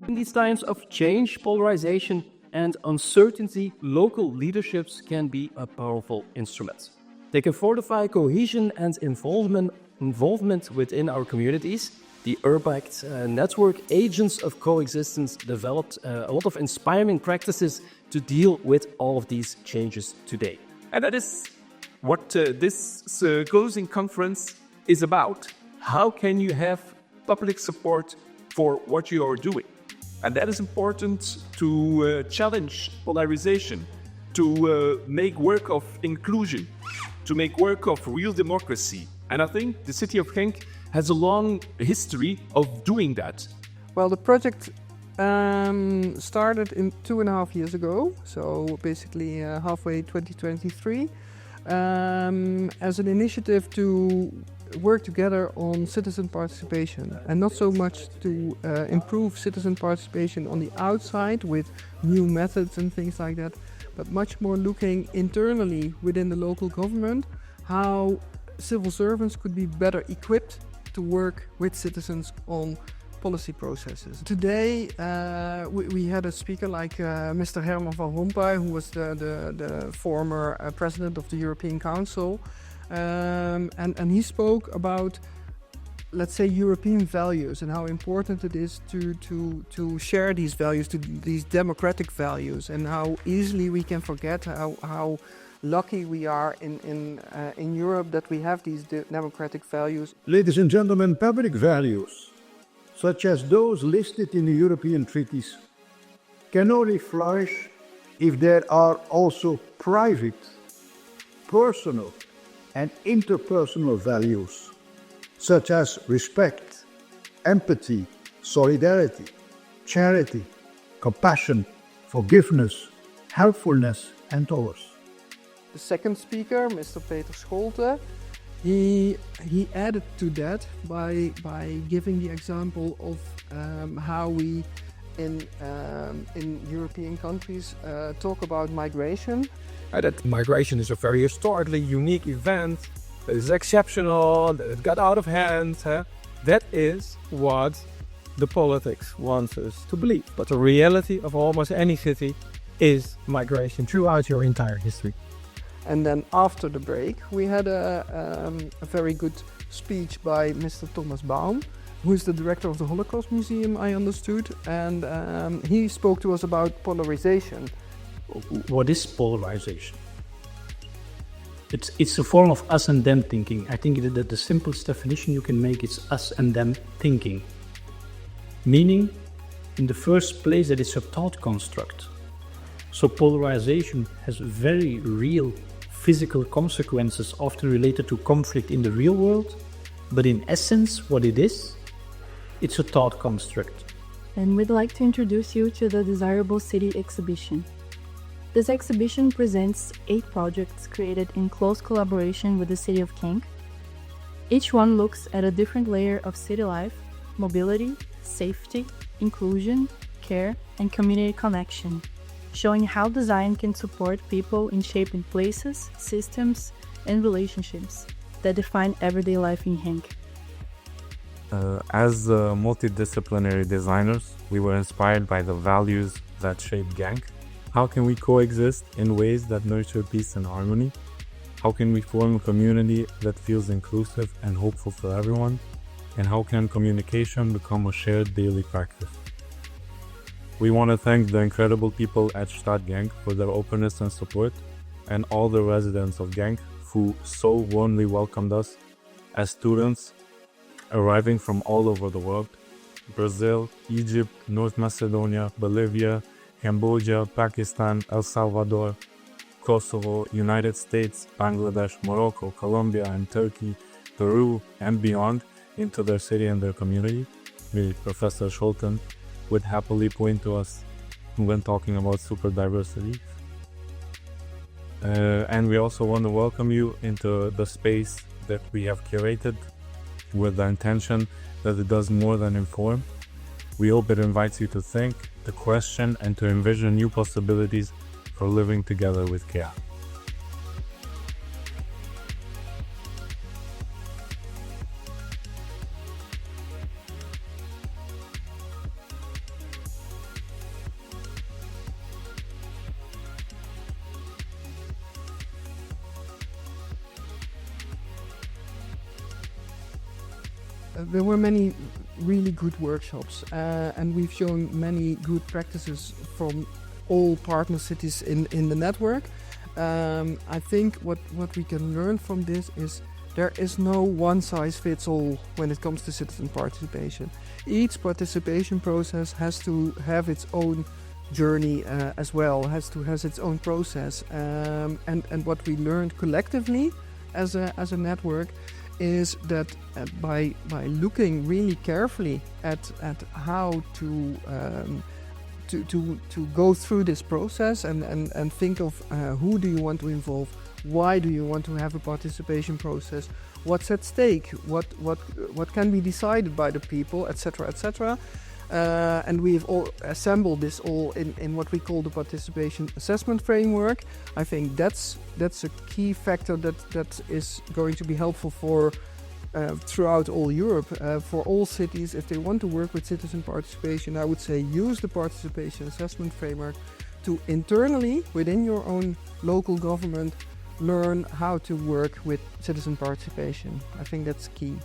In these times of change, polarization, and uncertainty, local leaderships can be a powerful instrument. They can fortify cohesion and involvement within our communities. The URBACT network Agents of Coexistence developed a lot of inspiring practices to deal with all of these changes today. And that is what this closing conference is about. How can you have public support for what you are doing? And that is important to challenge polarization, to make work of inclusion, to make work of real democracy. And I think the city of Genk has a long history of doing that. Well, the project started in 2.5 years ago, so basically halfway 2023, as an initiative to work together on citizen participation, and not so much to improve citizen participation on the outside with new methods and things like that, but much more looking internally within the local government, how civil servants could be better equipped to work with citizens on policy processes. Today we had a speaker like Mr. Herman van Rompuy, who was the former president of the European Council, and he spoke about, let's say, European values and how important it is to share these values, these democratic values, and how easily we can forget how lucky we are in Europe that we have these democratic values. Ladies and gentlemen, public values, such as those listed in the European treaties, can only flourish if there are also private, personal and interpersonal values, such as respect, empathy, solidarity, charity, compassion, forgiveness, helpfulness and others. The second speaker, Mr. Peter Scholte, he added to that by giving the example of how we in European countries talk about migration. That migration is a very historically unique event. That is exceptional, that it got out of hand. That is what the politics wants us to believe. But the reality of almost any city is migration throughout your entire history. And then after the break, we had a very good speech by Mr. Thomas Baum, who is the director of the Holocaust Museum, I understood. And he spoke to us about polarization. What is polarization? It's a form of us and them thinking. I think that the simplest definition you can make is us and them thinking. Meaning, in the first place, that it's a thought construct. So polarization has very real physical consequences, often related to conflict in the real world. But in essence, what it is, it's a thought construct. And we'd like to introduce you to the Desirable City exhibition. This exhibition presents 8 projects created in close collaboration with the city of Genk. Each one looks at a different layer of city life, mobility, safety, inclusion, care, and community connection, showing how design can support people in shaping places, systems, and relationships that define everyday life in Genk. As multidisciplinary designers, we were inspired by the values that shape Genk. How can we coexist in ways that nurture peace and harmony? How can we form a community that feels inclusive and hopeful for everyone? And how can communication become a shared daily practice? We want to thank the incredible people at Stad Genk for their openness and support, and all the residents of Genk who so warmly welcomed us as students arriving from all over the world: Brazil, Egypt, North Macedonia, Bolivia, Cambodia, Pakistan, El Salvador, Kosovo, United States, Bangladesh, Morocco, Colombia and Turkey, Peru and beyond into their city and their community. Professor Scholten would happily point to us when talking about super diversity. And we also want to welcome you into the space that we have curated with the intention that it does more than inform. We hope it invites you to think, to question, and to envision new possibilities for living together with care. there were many really good workshops, and we've shown many good practices from all partner cities in the network. I think what we can learn from this is there is no one size fits all when it comes to citizen participation. Each participation process has to have its own journey as well, has its own process. And what we learned collectively as a network is that by looking really carefully at how to go through this process and think of who do you want to involve, why do you want to have a participation process, what's at stake, what can be decided by the people, etc., etc. And we've all assembled this all in what we call the participation assessment framework. I think that's a key factor that is going to be helpful for throughout all Europe, for all cities. If they want to work with citizen participation, I would say use the participation assessment framework to internally, within your own local government, learn how to work with citizen participation. I think that's key.